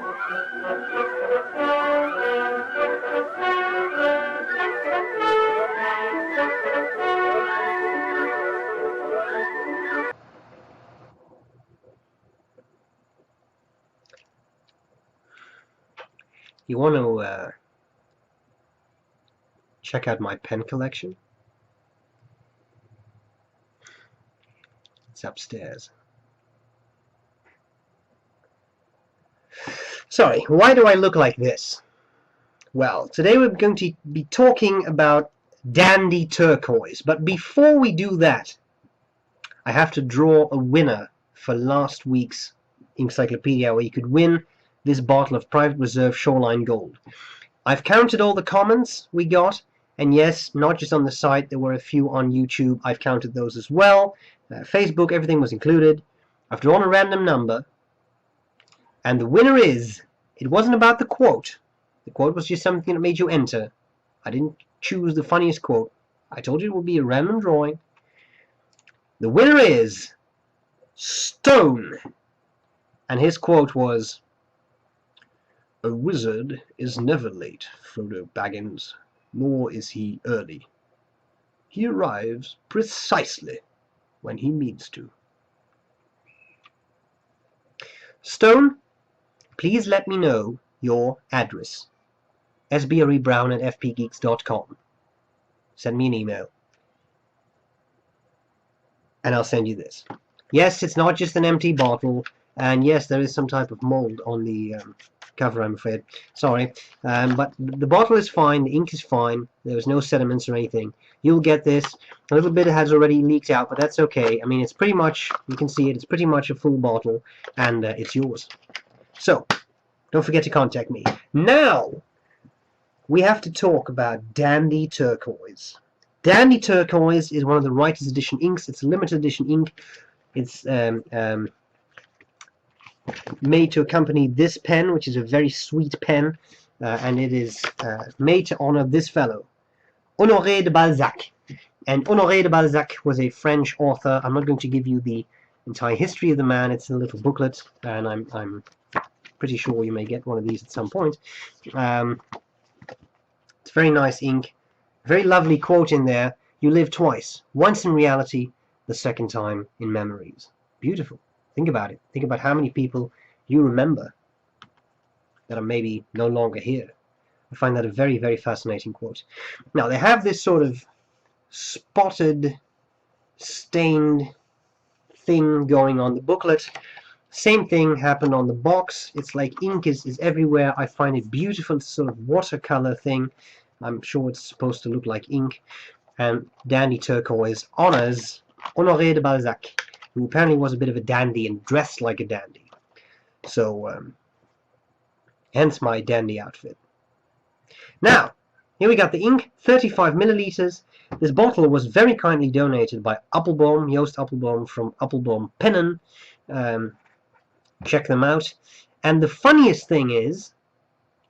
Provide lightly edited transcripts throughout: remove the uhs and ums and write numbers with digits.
You want to check out my pen collection? It's upstairs. Sorry, why do I look like this? Well, today we're going to be talking about Dandy Turquoise, but before we do that, I have to draw a winner for last week's Inkcyclopedia, where you could win this bottle of Private Reserve Shoreline Gold. I've counted all the comments we got, and yes, not just on the site, there were a few on YouTube. I've counted those as well. Facebook, everything was included. I've drawn a random number, and the winner is, it wasn't about the quote. The quote was just something that made you enter. I didn't choose the funniest quote. I told you it would be a random drawing. The winner is Stone, and his quote was, "A wizard is never late, Frodo Baggins, nor is he early. He arrives precisely when he means to." Stone, please let me know your address. sbrebrown@fpgeeks.com. Send me an email, and I'll send you this. Yes, it's not just an empty bottle, and yes, there is some type of mold on the cover, I'm afraid. Sorry, but the bottle is fine, the ink is fine, there's no sediments or anything. You'll get this. A little bit has already leaked out, but that's okay. I mean, it's pretty much, you can see it, it's pretty much a full bottle, and it's yours. So, don't forget to contact me. Now, we have to talk about Dandy Turquoise. Dandy Turquoise is one of the Writer's Edition inks. It's a limited edition ink. It's made to accompany this pen, which is a very sweet pen, and it is made to honor this fellow, Honoré de Balzac. And Honoré de Balzac was a French author. I'm not going to give you the entire history of the man. It's in a little booklet, and I'm pretty sure you may get one of these at some point. It's very nice ink. Very lovely quote in there. "You live twice, once in reality, the second time in memories." Beautiful. Think about it. Think about how many people you remember that are maybe no longer here. I find that a very, very fascinating quote. Now, they have this sort of spotted, stained thing going on the booklet. Same thing happened on the box. It's like ink is everywhere. I find it beautiful. It's sort of watercolor thing. I'm sure it's supposed to look like ink. And Dandy Turquoise honors Honoré de Balzac, who apparently was a bit of a dandy and dressed like a dandy. So, hence my dandy outfit. Now, here we got the ink, 35 milliliters. This bottle was very kindly donated by Appelboom, Joost Appelboom from Appelboom Pennen. Check them out. And the funniest thing is,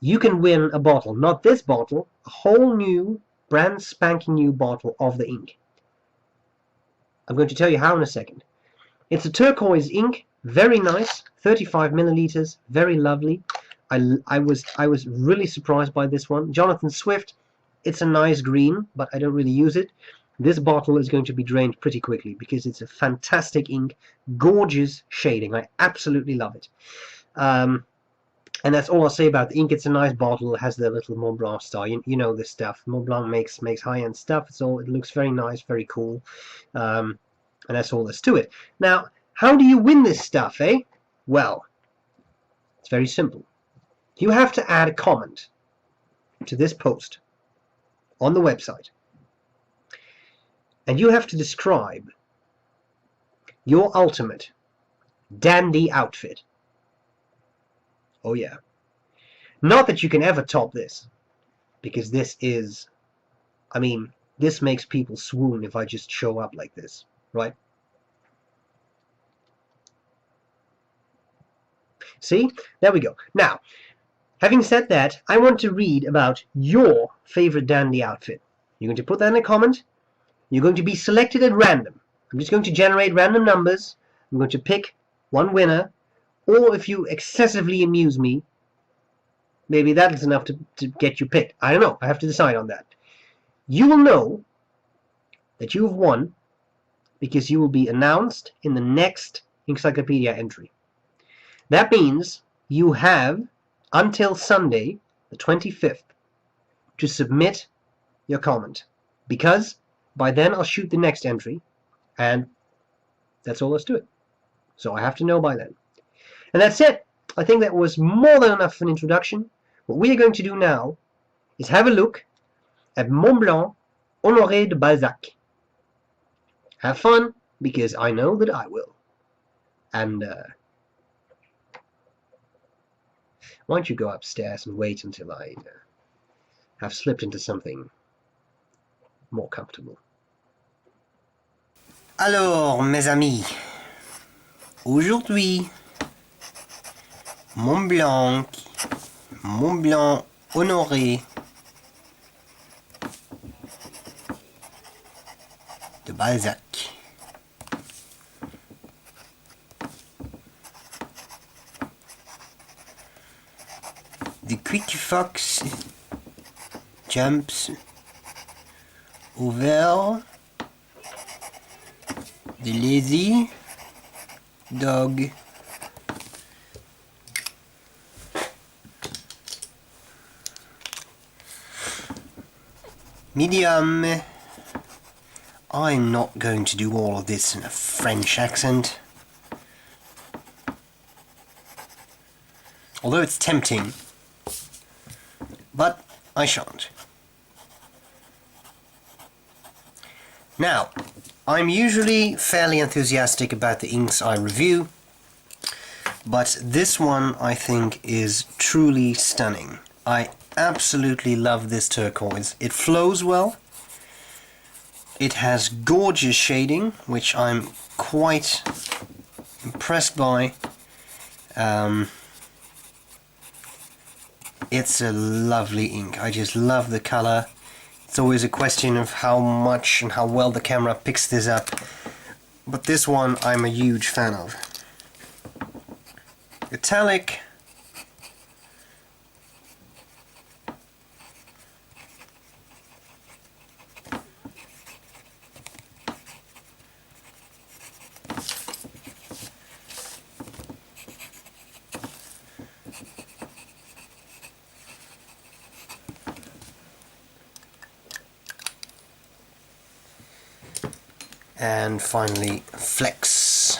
you can win a bottle, not this bottle, a whole new, brand spanking new bottle of the ink. I'm going to tell you how in a second. It's a turquoise ink, very nice, 35 milliliters, very lovely. I was really surprised by this one. Jonathan Swift, it's a nice green, but I don't really use it. This bottle is going to be drained pretty quickly because it's a fantastic ink, gorgeous shading. I absolutely love it. And that's all I'll say about the ink. It's a nice bottle. It has the little Montblanc star. You know this stuff. Montblanc makes high-end stuff. It looks very nice, very cool. And that's all there's to it. Now, how do you win this stuff, eh? Well, it's very simple. You have to add a comment to this post on the website. And you have to describe your ultimate dandy outfit. Oh yeah. Not that you can ever top this, because this is, I mean, this makes people swoon if I just show up like this, right? See? There we go. Now, having said that, I want to read about your favorite dandy outfit. You're going to put that in a comment. You're going to be selected at random. I'm just going to generate random numbers. I'm going to pick one winner. Or if you excessively amuse me, maybe that is enough to get you picked. I don't know. I have to decide on that. You will know that you have won because you will be announced in the next Inkcyclopedia entry. That means you have until Sunday, the 25th, to submit your comment, because by then I'll shoot the next entry, and that's all there's to it. So I have to know by then. And that's it. I think that was more than enough for an introduction. What we are going to do now is have a look at Montblanc Honoré de Balzac. Have fun, because I know that I will. And why don't you go upstairs and wait until I have slipped into something more comfortable. Alors, mes amis, aujourd'hui, Montblanc Honoré de Balzac. The quick fox jumps over the lazy dog. Medium. I'm not going to do all of this in a French accent. Although it's tempting. But I shan't. Now, I'm usually fairly enthusiastic about the inks I review, but this one I think is truly stunning. I absolutely love this turquoise. It flows well. It has gorgeous shading, which I'm quite impressed by. It's a lovely ink. I just love the color. It's always a question of how much and how well the camera picks this up. But this one I'm a huge fan of. Metallic. And finally, flex.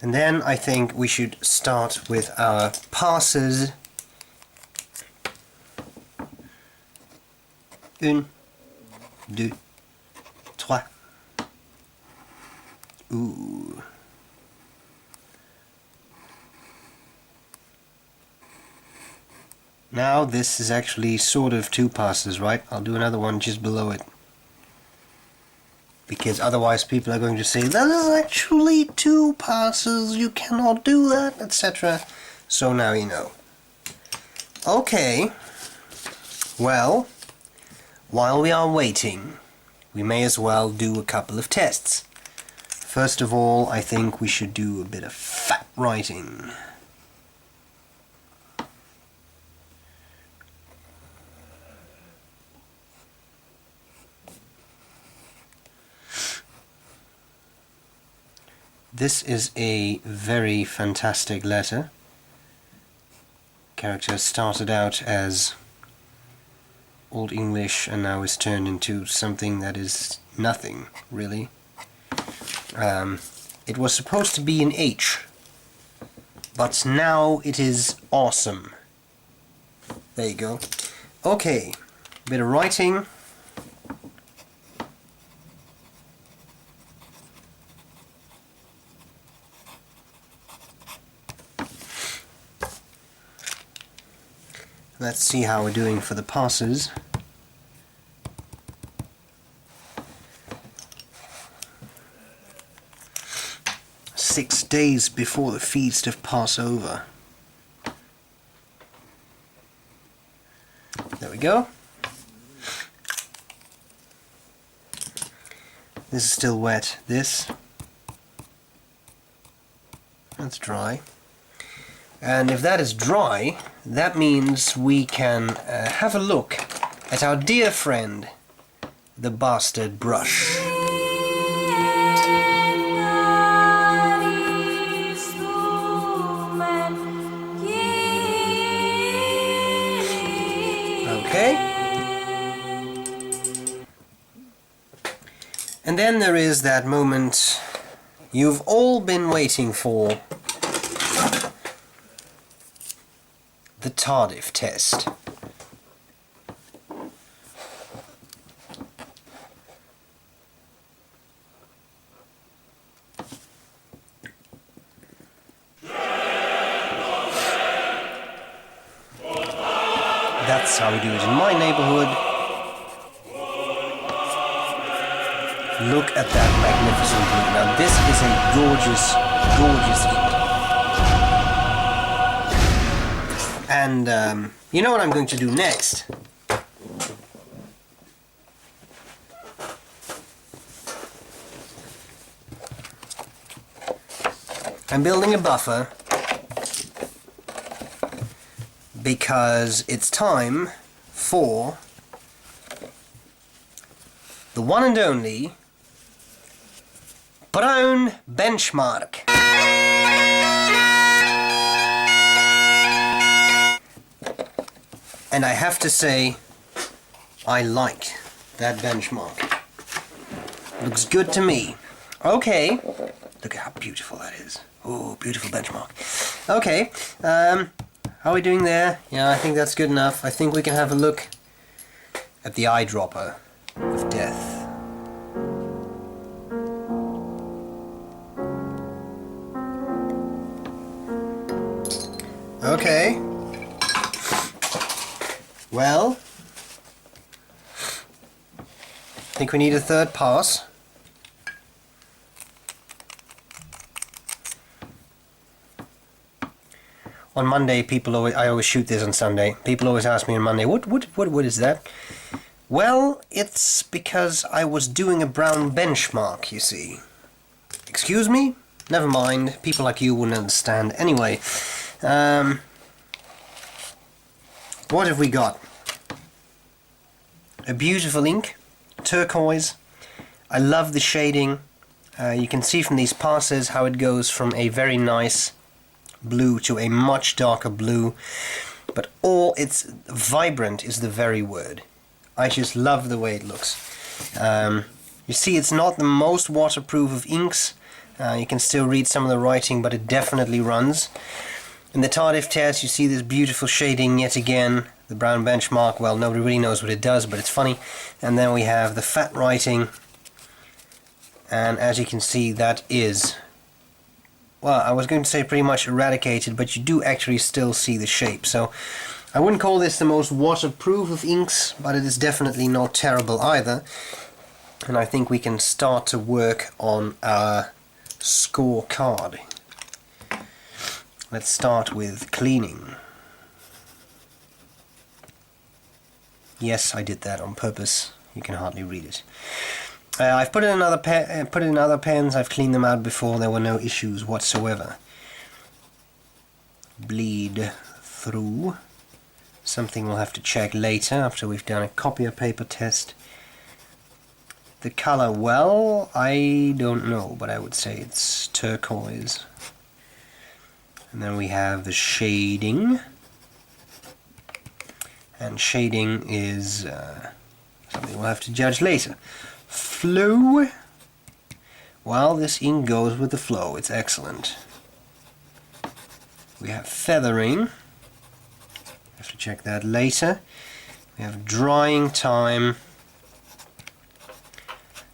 And then I think we should start with our passes. 1, 2, 3. Ooh. Now this is actually sort of 2 passes, right? I'll do another one just below it. Because otherwise people are going to say, that is actually 2 passes, you cannot do that, etc. So now you know. Okay. Well, while we are waiting, we may as well do a couple of tests. First of all, I think we should do a bit of fat writing. This is a very fantastic letter. Character started out as Old English and now is turned into something that is nothing, really. It was supposed to be an H, but now it is awesome. There you go. Okay, bit of writing. Let's see how we're doing for the passes. 6 days before the feast of Passover. There we go. This is still wet. That's dry. And if that is dry, that means we can have a look at our dear friend, the bastard brush. Okay. And then there is that moment you've all been waiting for. The Tardif test. That's how we do it in my neighborhood. Look at that magnificent blue. Now this is a gorgeous, gorgeous ink. And you know what I'm going to do next? I'm building a buffer because it's time for the one and only brown benchmark. And I have to say, I like that benchmark. Looks good to me. Okay, look at how beautiful that is. Oh, beautiful benchmark. Okay, how are we doing there? Yeah, I think that's good enough. I think we can have a look at the eyedropper of death. Okay. Well, I think we need a third pass. On Monday, I always shoot this on Sunday. People always ask me on Monday, what is that? Well, it's because I was doing a brown benchmark, you see. Excuse me? Never mind. People like you wouldn't understand. Anyway, what have we got? A beautiful ink, turquoise. I love the shading. You can see from these passes how it goes from a very nice blue to a much darker blue, but all it's vibrant is the very word. I just love the way it looks. You see, it's not the most waterproof of inks. You can still read some of the writing, but it definitely runs. In the Tardif test, you see this beautiful shading yet again. The brown benchmark, well, nobody really knows what it does, but it's funny. And then we have the fat writing, and as you can see, that is, well, I was going to say pretty much eradicated, but you do actually still see the shape. So I wouldn't call this the most waterproof of inks, but it is definitely not terrible either. And I think we can start to work on our scorecard. Let's start with cleaning. Yes, I did that on purpose. You can hardly read it. I've put in other pens. I've cleaned them out before. There were no issues whatsoever. Bleed through. Something we'll have to check later after we've done a copier paper test. The color, well, I don't know, but I would say it's turquoise. And then we have the shading. And shading is something we'll have to judge later. Flow. Well, this ink goes with the flow. It's excellent. We have feathering. Have to check that later. We have drying time.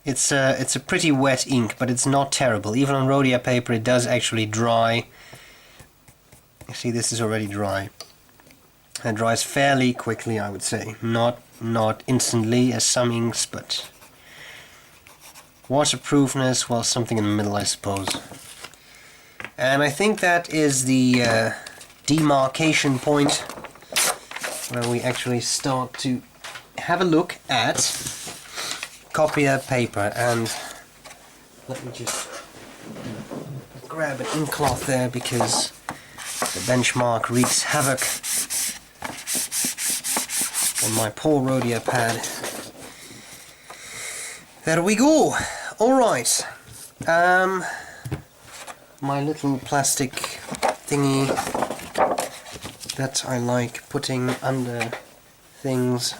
It's a pretty wet ink, but it's not terrible. Even on Rhodia paper, it does actually dry. You see, this is already dry. It dries fairly quickly, I would say. Not instantly as some inks, but waterproofness, well, something in the middle, I suppose. And I think that is the demarcation point where we actually start to have a look at copier paper. And let me just grab an ink cloth there, because the benchmark wreaks havoc on my poor Rhodia pad. There we go. Alright. My little plastic thingy that I like putting under things.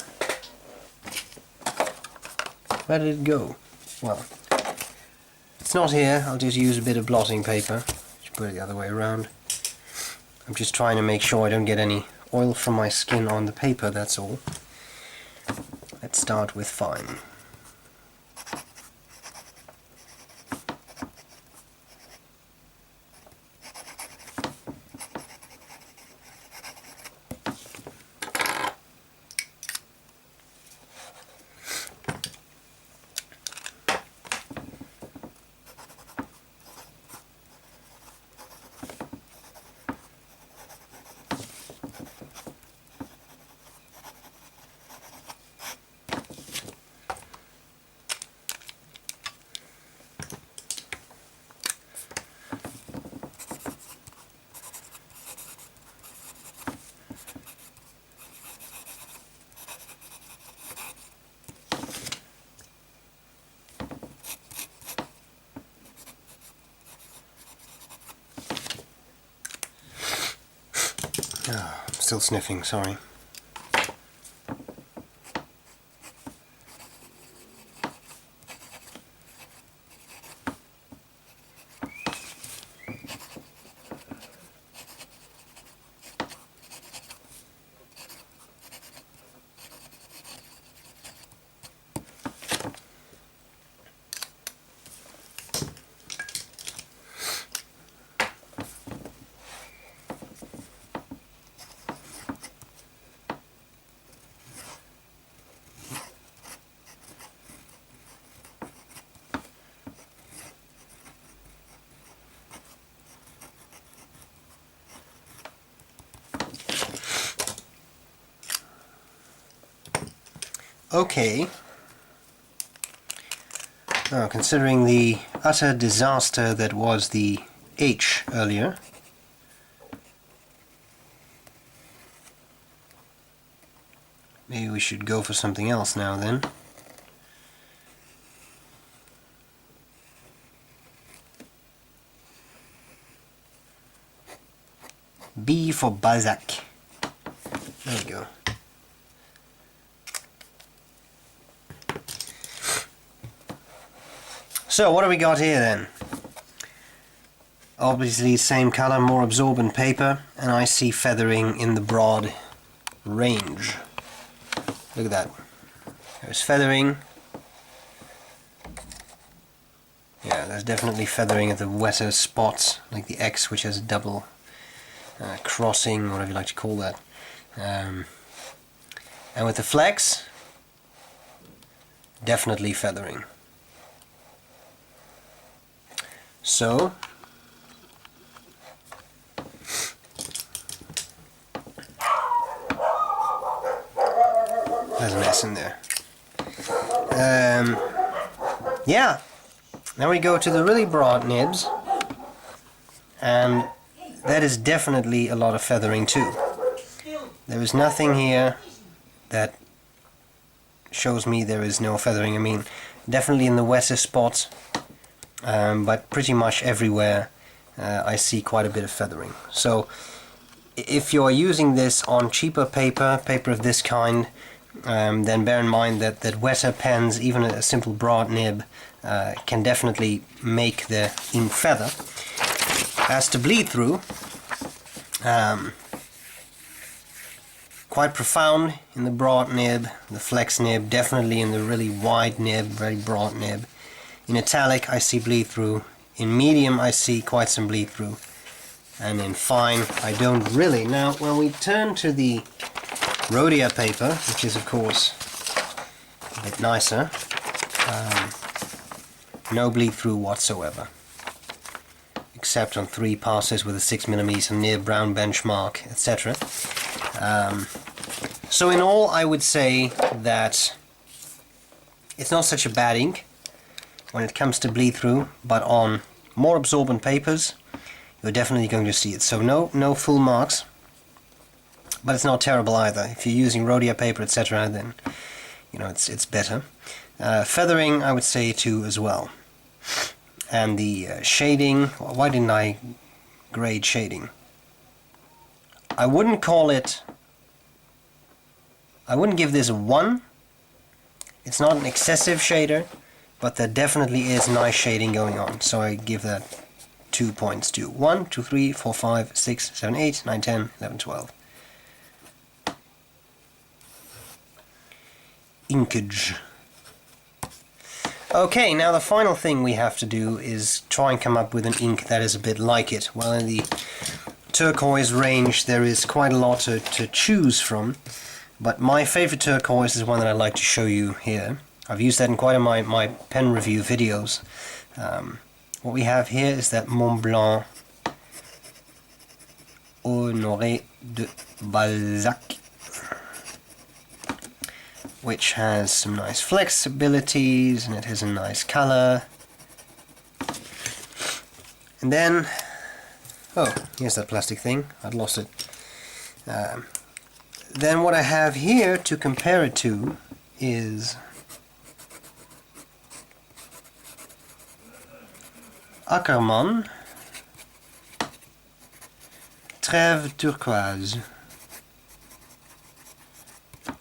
Where did it go? Well, it's not here. I'll just use a bit of blotting paper. Just put it the other way around. I'm just trying to make sure I don't get any oil from my skin on the paper, that's all. Let's start with fine. Oh, I'm still sniffing, sorry. Okay. Now, considering the utter disaster that was the H earlier, maybe we should go for something else now then. B for Balzac. There we go. So what do we got here then? Obviously same color, more absorbent paper, and I see feathering in the broad range. Look at that. There's feathering. Yeah, there's definitely feathering at the wetter spots, like the X, which has a double crossing, whatever you like to call that. And with the flex, definitely feathering. So, there's an S in there. Yeah, now we go to the really broad nibs, and that is definitely a lot of feathering too. There is nothing here that shows me there is no feathering. I mean, definitely in the wetter spots, but pretty much everywhere I see quite a bit of feathering. So if you're using this on cheaper paper of this kind, then bear in mind that wetter pens, even a simple broad nib, can definitely make the ink feather. As to bleed through, quite profound in the broad nib, the flex nib, definitely in the really wide nib, very broad nib. In italic I see bleed through, in medium I see quite some bleed through, and in fine I don't really. Now when we turn to the Rhodia paper, which is of course a bit nicer, no bleed through whatsoever. You except on 3 passes with a 6mm near brown benchmark, etc. So in all, I would say that it's not such a bad ink when it comes to bleed through, but on more absorbent papers you're definitely going to see it. So no full marks, but it's not terrible either. If you're using Rhodia paper, etc., then you know it's better. Feathering, I would say, too, as well. And the shading, why didn't I grade shading? I wouldn't give this a 1. It's not an excessive shader, but there definitely is nice shading going on, so I give that 2 points too. 1, 2, 3, 4, 5, 6, 7, 8, 9, 10, 11, 12. Inkage. Okay, now the final thing we have to do is try and come up with an ink that is a bit like it. Well, in the turquoise range there is quite a lot to choose from, but my favorite turquoise is one that I'd like to show you here. I've used that in quite a my pen review videos. What we have here is that Montblanc Honoré de Balzac, which has some nice flexibilities and it has a nice color. And then, oh, here's that plastic thing, I'd lost it. Then what I have here to compare it to is Ackermann Trèves Turquoise.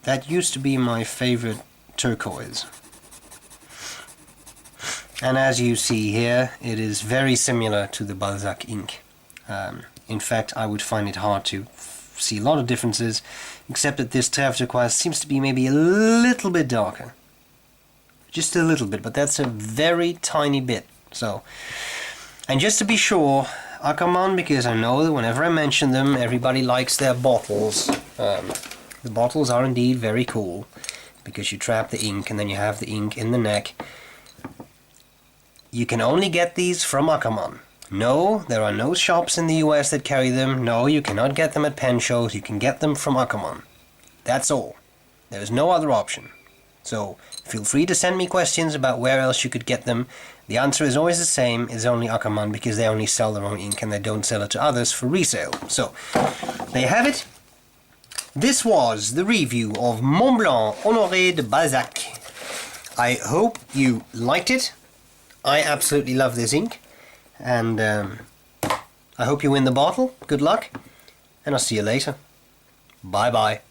That used to be my favorite turquoise. And as you see here, it is very similar to the Balzac ink. In fact, I would find it hard to see a lot of differences, except that this Trèves Turquoise seems to be maybe a little bit darker. Just a little bit, but that's a very tiny bit. So, and just to be sure, Ackermann, because I know that whenever I mention them, everybody likes their bottles. The bottles are indeed very cool, because you trap the ink and then you have the ink in the neck. You can only get these from Ackermann. No, there are no shops in the US that carry them. No, you cannot get them at pen shows. You can get them from Ackermann. That's all. There is no other option. So, feel free to send me questions about where else you could get them. The answer is always the same, it's only Ackermann, because they only sell their own ink and they don't sell it to others for resale. So, there you have it. This was the review of Montblanc Honoré de Balzac. I hope you liked it. I absolutely love this ink. And I hope you win the bottle. Good luck. And I'll see you later. Bye bye.